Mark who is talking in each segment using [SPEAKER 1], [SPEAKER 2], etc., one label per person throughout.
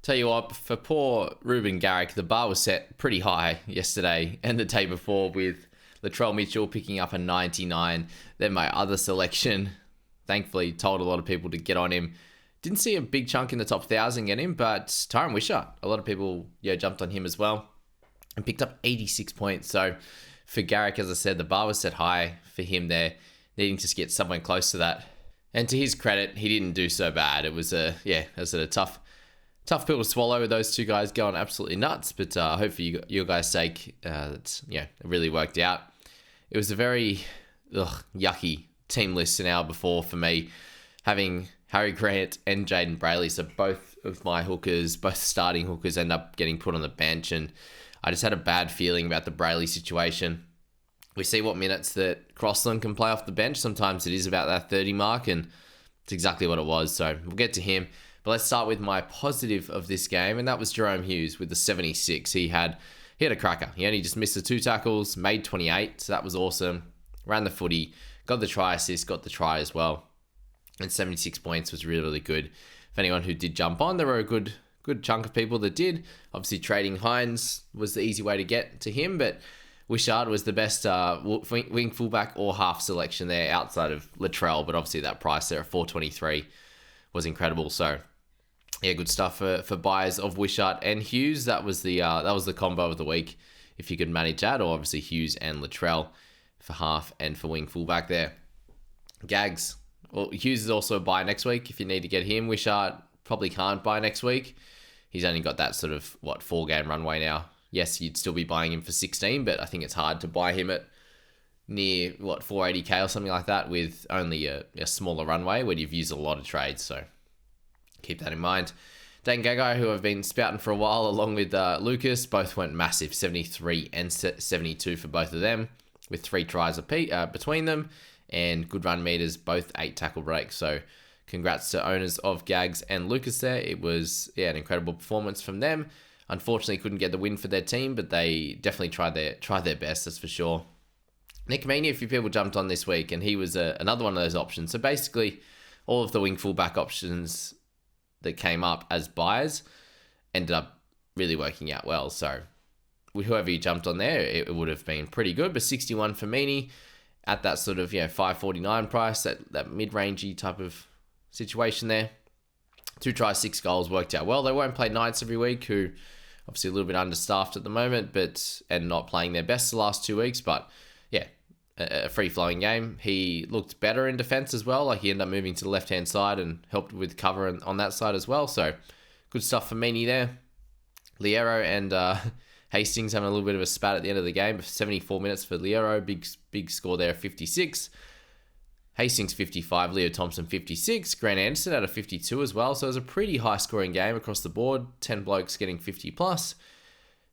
[SPEAKER 1] Tell you what, for poor Ruben Garrick, the bar was set pretty high yesterday and the day before with Latrell Mitchell picking up a 99. Then my other selection, thankfully, told a lot of people to get on him. Didn't see a big chunk in the top 1,000 get him, but Tyron Wishart, a lot of people jumped on him as well and picked up 86 points. So for Garrick, as I said, the bar was set high for him there, needing to get somewhere close to that. And to his credit, he didn't do so bad. It was a tough pill to swallow with those two guys going absolutely nuts. But I hope for your guys' sake, it really worked out. It was a very yucky team list an hour before for me, having Harry Grant and Jaden Brayley. So both of my hookers, both starting hookers, end up getting put on the bench. And I just had a bad feeling about the Brayley situation. We see what minutes that Crossland can play off the bench. Sometimes it is about that 30 mark, and it's exactly what it was. So we'll get to him. But let's start with my positive of this game, and that was Jerome Hughes with the 76. He had a cracker. He only just missed the 2 tackles, made 28, so that was awesome. Ran the footy, got the try assist, got the try as well. And 76 points was really, really good. For anyone who did jump on, there were a good chunk of people that did. Obviously, trading Hines was the easy way to get to him, but Wishart was the best wing fullback or half selection there outside of Latrell, but obviously that price there at 423 was incredible. So yeah, good stuff for buyers of Wishart and Hughes. That was the combo of the week, if you could manage that, or obviously Hughes and Latrell for half and for wing fullback there. Gags. Well, Hughes is also a buy next week if you need to get him. Wishart probably can't buy next week. He's only got that sort of 4-game runway now. Yes, you'd still be buying him for 16, but I think it's hard to buy him at near 480k or something like that with only a smaller runway when you've used a lot of trades. So keep that in mind. Dane Gagai, who I've been spouting for a while, along with Lucas, both went massive, 73 and 72 for both of them, with 3 tries between them, and good run meters, both 8 tackle breaks. So congrats to owners of Gags and Lucas there. It was an incredible performance from them. Unfortunately, couldn't get the win for their team, but they definitely tried their best, that's for sure. Nick Meaney, a few people jumped on this week, and he was another one of those options. So basically, all of the wing fullback options that came up as buys ended up really working out well. So whoever you jumped on there, it would have been pretty good. But 61 for Meaney at that sort of 549 price, that mid-rangey type of situation there. 2 tries, 6 goals worked out well. They won't play Knights every week, who obviously a little bit understaffed at the moment, and not playing their best the last 2 weeks. But yeah, a free-flowing game. He looked better in defense as well. Like, he ended up moving to the left-hand side and helped with cover on that side as well. So good stuff for Meaney there. Liero and Hastings having a little bit of a spat at the end of the game. 74 minutes for Liero. Big score there, 56. Hastings 55, Leo Thompson 56, Grant Anderson at a 52 as well. So it was a pretty high-scoring game across the board. 10 blokes getting 50 plus.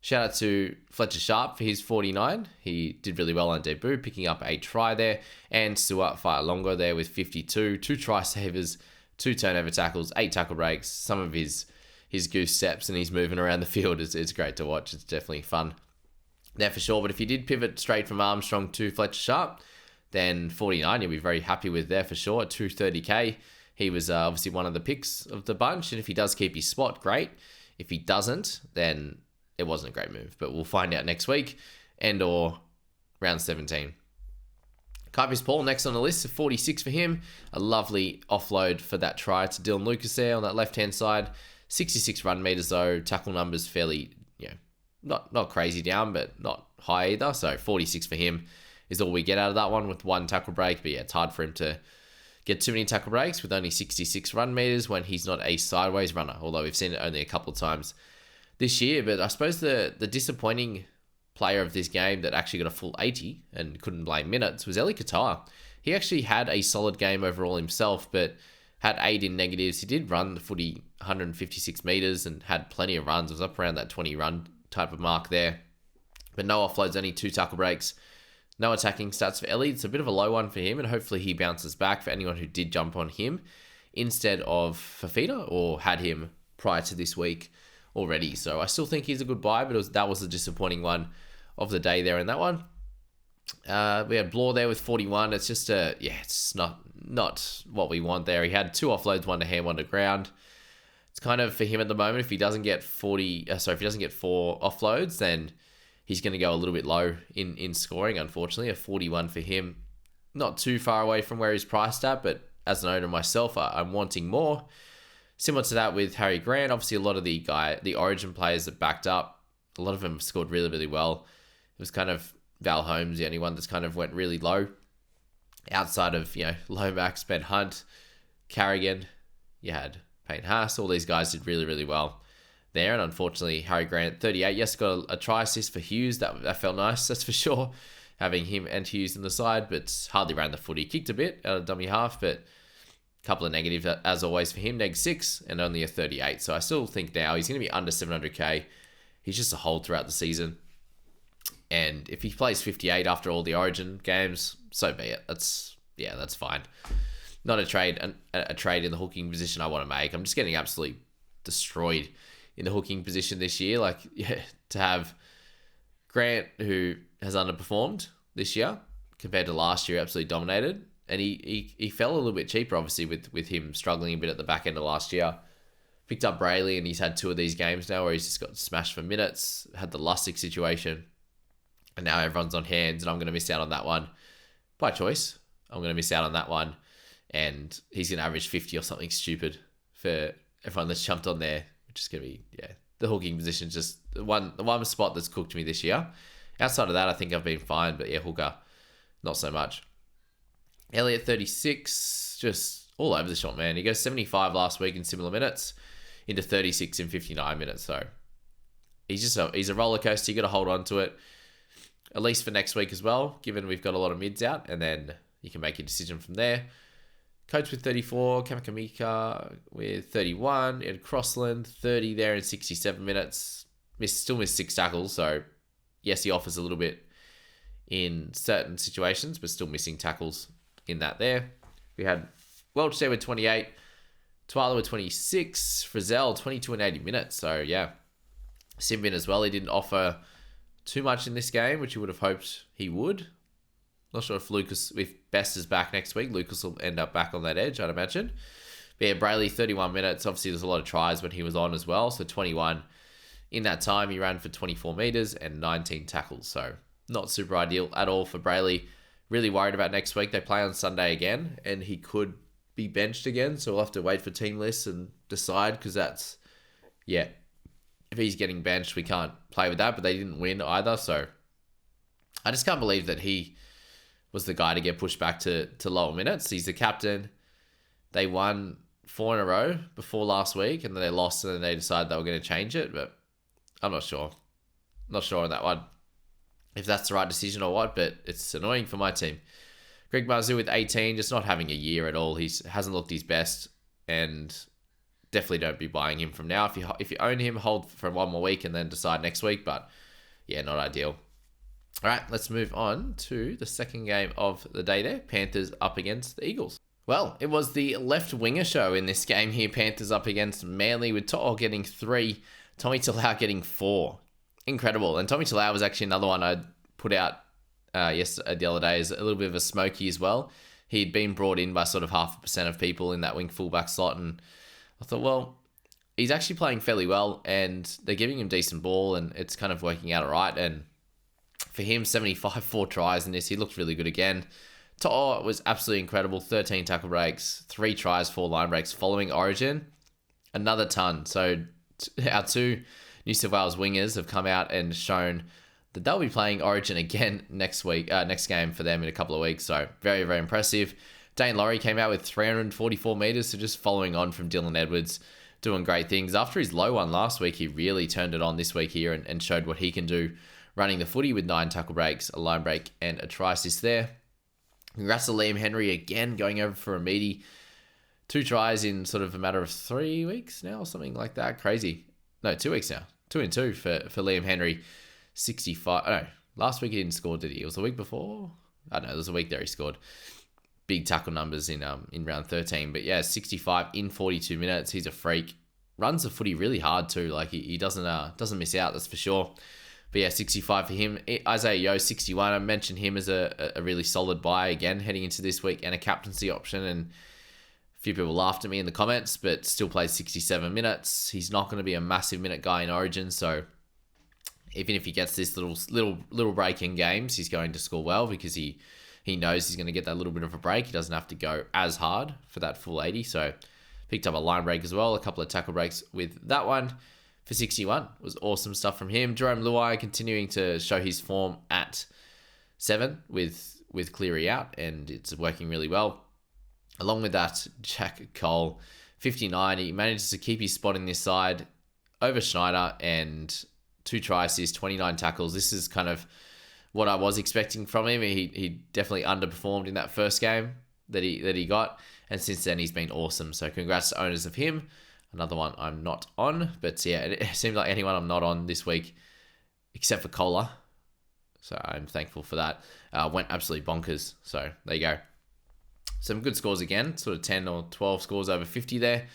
[SPEAKER 1] Shout out to Fletcher Sharp for his 49. He did really well on debut, picking up a try there. And Stuart Fa'alongo there with 52. 2 try savers, 2 turnover tackles, 8 tackle breaks. Some of his goose steps and he's moving around the field is great to watch. It's definitely fun there for sure. But if you did pivot straight from Armstrong to Fletcher Sharp, then 49 you'll be very happy with there for sure. At 230k, he was obviously one of the picks of the bunch. And if he does keep his spot, great. If he doesn't, then it wasn't a great move. But we'll find out next week and or round 17. Kyrgios Paul next on the list, 46 for him. A lovely offload for that try to Dylan Lucas there on that left-hand side. 66 run meters though. Tackle numbers fairly, not crazy down, but not high either. So 46 for him is all we get out of that one with 1 tackle break. But yeah, it's hard for him to get too many tackle breaks with only 66 run meters when he's not a sideways runner, although we've seen it only a couple of times this year. But I suppose the disappointing player of this game that actually got a full 80 and couldn't blame minutes was Eli Katoa. He actually had a solid game overall himself, but had 8 in negatives. He did run the footy 156 meters and had plenty of runs. It was up around that 20 run type of mark there. But no offloads, only 2 tackle breaks. No attacking stats for Ellie. It's a bit of a low one for him, and hopefully he bounces back for anyone who did jump on him instead of Fafita or had him prior to this week already. So I still think he's a good buy, but that was a disappointing one of the day there in that one. We had Blore there with 41. It's just it's not what we want there. He had 2 offloads, 1 to hand, 1 to ground. it's kind of for him at the moment. If he doesn't get if he doesn't get 4 offloads, then he's going to go a little bit low in scoring, unfortunately. A 41 for him. Not too far away from where he's priced at, but as an owner myself, I'm wanting more. Similar to that with Harry Grant, obviously a lot of the Origin players that backed up, a lot of them scored really, really well. It was kind of Val Holmes, the only one that's kind of went really low. Outside of, Lomax, Ben Hunt, Carrigan, you had Payne Haas, all these guys did really, really well there. And unfortunately, Harry Grant, 38, yes, got a try assist for Hughes. That felt nice, that's for sure. Having him and Hughes in the side, but hardly ran the footy. Kicked a bit out of dummy half, but a couple of negatives as always for him. -6 and only a 38. So I still think now he's going to be under 700k. He's just a hold throughout the season. And if he plays 58 after all the Origin games, so be it. That's fine. Not a trade in the hooking position I want to make. I'm just getting absolutely destroyed in the hooking position this year. To have Grant, who has underperformed this year compared to last year, absolutely dominated. And he fell a little bit cheaper, obviously, with him struggling a bit at the back end of last year. Picked up Brayley, and he's had 2 of these games now where he's just got smashed for minutes. Had the Lustick situation. And now everyone's on hands, and I'm going to miss out on that one. By choice, I'm going to miss out on that one. And he's going to average 50 or something stupid for everyone that's jumped on there, which is going to be, the hooking position is just the one spot that's cooked me this year. Outside of that, I think I've been fine, but hooker, not so much. Elliott, 36, just all over the shop, man. He goes 75 last week in similar minutes into 36 in 59 minutes. So he's a roller coaster. You got to hold on to it, at least for next week as well, given we've got a lot of mids out, and then you can make a decision from there. Coates with 34, Kamakamika with 31, and Crossland, 30 there in 67 minutes. Still missed 6 tackles, so yes, he offers a little bit in certain situations, but still missing tackles in that there. We had Welch there with 28, Twyla with 26, Frizzell 22 and 80 minutes. So yeah, Simbin as well. He didn't offer too much in this game, which you would have hoped he would. Not sure if Best is back next week, Lucas will end up back on that edge, I'd imagine. But yeah, Brayley, 31 minutes. Obviously, there's a lot of tries when he was on as well. So 21 in that time. He ran for 24 meters and 19 tackles. So not super ideal at all for Brayley. Really worried about next week. They play on Sunday again, and he could be benched again. So we'll have to wait for team lists and decide, because that's, if he's getting benched, we can't play with that. But they didn't win either. So I just can't believe that he was the guy to get pushed back to lower minutes. He's the captain. They won 4 in a row before last week, and then they lost, and then they decided they were going to change it. But I'm not sure. Not sure on that one, if that's the right decision or what, but it's annoying for my team. Greg Marzou with 18, just not having a year at all. He hasn't looked his best, and definitely don't be buying him from now. If you own him, hold for 1 more week and then decide next week. But yeah, not ideal. All right, let's move on to the second game of the day there. Panthers up against the Eagles. Well, it was the left winger show in this game here. Panthers up against Manly, with To'o getting 3, Tommy Talau getting 4. Incredible. And Tommy Talau was actually another one I put out the other day as a little bit of a smoky as well. He'd been brought in by sort of 0.5% of people in that wing fullback slot, and I thought, well, he's actually playing fairly well, and they're giving him decent ball, and it's kind of working out all right. And for him, 75, 4 tries in this. He looked really good again. To'o was absolutely incredible. 13 tackle breaks, 3 tries, 4 line breaks following Origin. Another ton. So our 2 New South Wales wingers have come out and shown that they'll be playing Origin again next game for them in a couple of weeks. So very, very impressive. Dane Laurie came out with 344 meters, so just following on from Dylan Edwards, doing great things. After his low one last week, he really turned it on this week here and showed what he can do, running the footy with 9 tackle breaks, a line break, and a try assist there. Congrats to Liam Henry again, going over for a meaty. 2 tries in sort of a matter of 3 weeks now, or something like that. Crazy. No, 2 weeks now. 2 and 2 for Liam Henry. 65. Oh, no, last week he didn't score, did he? It was the week before. I don't know. There was a week there he scored. Big tackle numbers in round 13. But yeah, 65 in 42 minutes. He's a freak. Runs the footy really hard too. Like he doesn't miss out, that's for sure. But yeah, 65 for him. Isaiah Yeo, 61. I mentioned him as a really solid buy again heading into this week, and a captaincy option. And few people laughed at me in the comments, but still played 67 minutes. He's not going to be a massive minute guy in Origin, so even if he gets this little break in games, he's going to score well because he knows he's going to get that little bit of a break. He doesn't have to go as hard for that full 80. So picked up a line break as well, a couple of tackle breaks with that one for 61. It was awesome stuff from him. Jerome Luai continuing to show his form at 7 with Cleary out, and it's working really well. Along with that, Jack Cole, 59. He manages to keep his spot in this side over Schneider and 2 try assists, 29 tackles. This is kind of what I was expecting from him. He definitely underperformed in that first game that he got, and since then he's been awesome. So congrats to owners of him. Another one I'm not on, but yeah, it seems like anyone I'm not on this week, except for Koula. So I'm thankful for that. Went absolutely bonkers. So there you go. Some good scores again, sort of 10 or 12 scores over 50 there.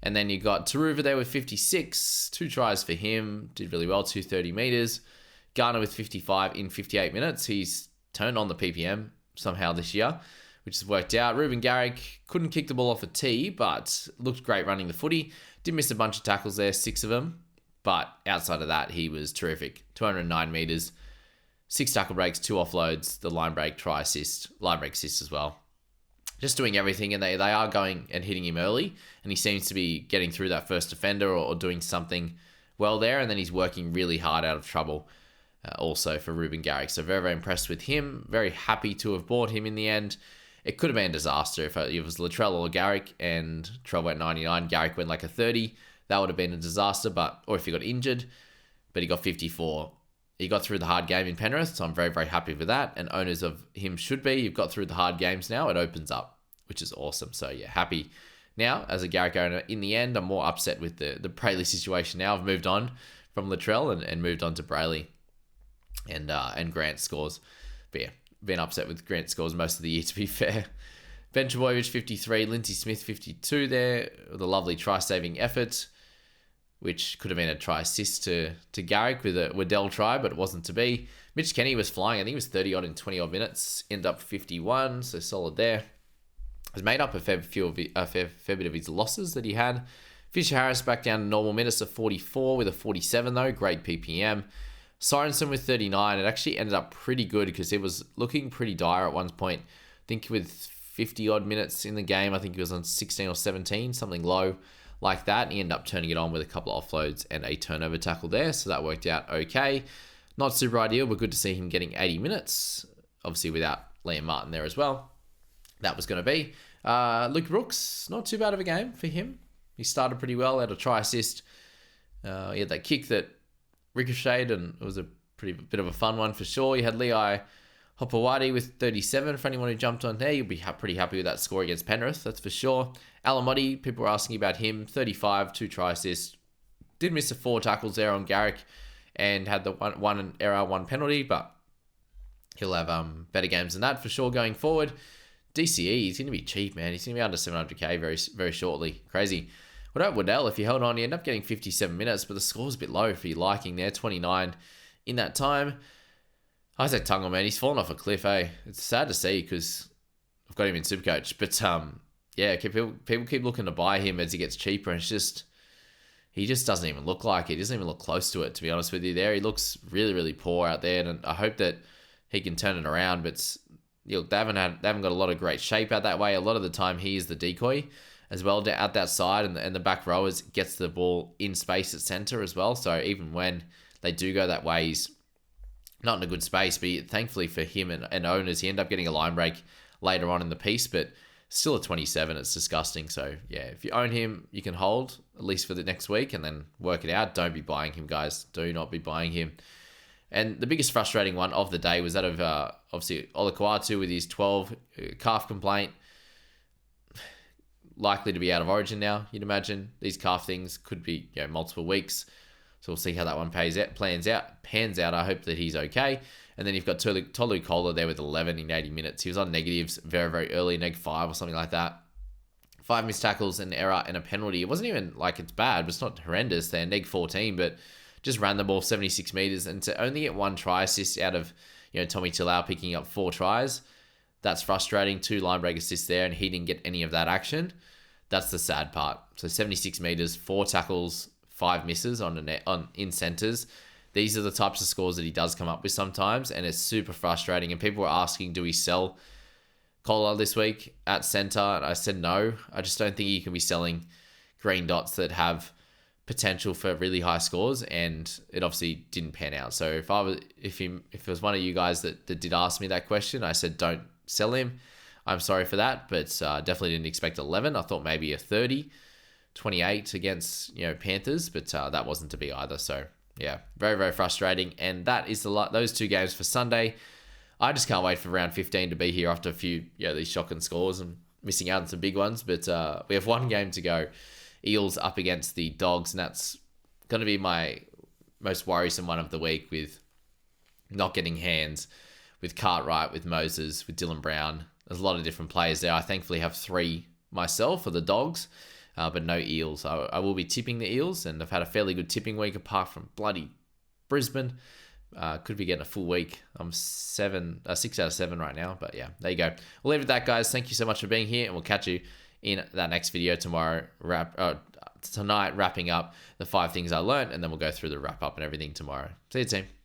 [SPEAKER 1] And then you got Taruva there with 56, 2 tries for him, did really well, 230 meters. Garner with 55 in 58 minutes. He's turned on the PPM somehow this year, which has worked out. Ruben Garrick couldn't kick the ball off a tee, but looked great running the footy. Did miss a bunch of tackles there, 6 of them. But outside of that, he was terrific. 209 meters, 6 tackle breaks, 2 offloads, the line break, try assist, line break assist as well. Just doing everything, and they are going and hitting him early, and he seems to be getting through that first defender or doing something well there, and then he's working really hard out of trouble also for Ruben Garrick. So very, very impressed with him. Very happy to have bought him in the end. It could have been a disaster if it was Latrell or Garrick, and Trell went 99, Garrick went like a 30. That would have been a disaster, or if he got injured, but he got 54. He got through the hard game in Penrith, so I'm very, very happy with that. And owners of him should be. You've got through the hard games now. It opens up, which is awesome. So, yeah, happy. Now, as a Garrick owner, in the end, I'm more upset with the Brayley situation now. I've moved on from Latrell and moved on to Brayley and Grant's scores. But, yeah, been upset with Grant's scores most of the year, to be fair. Ben Trebojevic, 53. Lindsay Smith, 52 there. The lovely try-saving effort, which could have been a try assist to Garrick with a Waddell try, but it wasn't to be. Mitch Kenny was flying. I think he was 30-odd in 20-odd minutes. Ended up 51, so solid there. Has made up a fair bit of his losses that he had. Fisher Harris back down to normal minutes of 44 with a 47, though. Great PPM. Sorensen with 39. It actually ended up pretty good because it was looking pretty dire at one point. I think with 50-odd minutes in the game, I think he was on 16 or 17, something low like that, and he ended up turning it on with a couple of offloads and a turnover tackle there, so that worked out okay. Not super ideal, but good to see him getting 80 minutes, obviously without Liam Martin there as well. That was going to be. Luke Brooks, not too bad of a game for him. He started pretty well, had a try assist. He had that kick that ricocheted, and it was a pretty bit of a fun one for sure. You had Lei Hopewadi with 37. For anyone who jumped on there, you'll be pretty happy with that score against Penrith, that's for sure. Alamotti, people were asking about him, 35, 2 try assists. Did miss the 4 tackles there on Garrick and had the one error, 1 penalty, but he'll have better games than that for sure going forward. DCE, he's going to be cheap, man. He's going to be under 700k very, very shortly. Crazy. What about Waddell? If you held on, you end up getting 57 minutes, but the score's a bit low for your liking there, 29 in that time. Isaac Tungle, man, he's fallen off a cliff, eh? It's sad to see because I've got him in Supercoach, but yeah, people keep looking to buy him as he gets cheaper, and he just doesn't even look like it. He doesn't even look close to it, to be honest with you there. He looks really, really poor out there, and I hope that he can turn it around, but they haven't got a lot of great shape out that way. A lot of the time, he is the decoy as well out that side, and the back rowers gets the ball in space at centre as well, so even when they do go that way, he's not in a good space, but thankfully for him and owners, he ended up getting a line break later on in the piece, but still a 27. It's disgusting. So, yeah, if you own him, you can hold, at least for the next week, and then work it out. Don't be buying him, guys. Do not be buying him. And the biggest frustrating one of the day was that of, obviously, Olakwatu with his 12 calf complaint. Likely to be out of Origin now, you'd imagine. These calf things could be multiple weeks. So we'll see how that one pans out. I hope that he's okay. And then you've got Tolu Koula there with 11 in 80 minutes. He was on negatives very, very early, -5 or something like that. 5 missed tackles, an error, and a penalty. It wasn't even like it's bad, but it's not horrendous. They're -14, but just ran the ball 76 meters. And to only get 1 try assist out of Tommy Talau picking up 4 tries, that's frustrating. 2 line break assists there, and he didn't get any of that action. That's the sad part. So 76 meters, 4 tackles, 5 misses in centers. These are the types of scores that he does come up with sometimes, and it's super frustrating. And people were asking, do we sell Koula this week at center? And I said no. I just don't think you can be selling green dots that have potential for really high scores, and it obviously didn't pan out. So if it was one of you guys that did ask me that question, I said don't sell him. I'm sorry for that, but definitely didn't expect 11. I thought maybe a 30, 28 against Panthers, but that wasn't to be either. So yeah, very, very frustrating. And that is those 2 games for Sunday. I just can't wait for round 15 to be here after a few these shocking scores and missing out on some big ones. But we have 1 game to go. Eels up against the Dogs, and that's going to be my most worrisome one of the week, with not getting hands, with Cartwright, with Moses, with Dylan Brown. There's a lot of different players there. I thankfully have 3 myself for the Dogs, but no Eels. I will be tipping the Eels, and I've had a fairly good tipping week apart from bloody Brisbane. Could be getting a full week. I'm 6 out of 7 right now, but yeah, there you go. We'll leave it at that, guys. Thank you so much for being here, and we'll catch you in that next video tonight, wrapping up the 5 things I learned, and then we'll go through the wrap up and everything tomorrow. See you, team.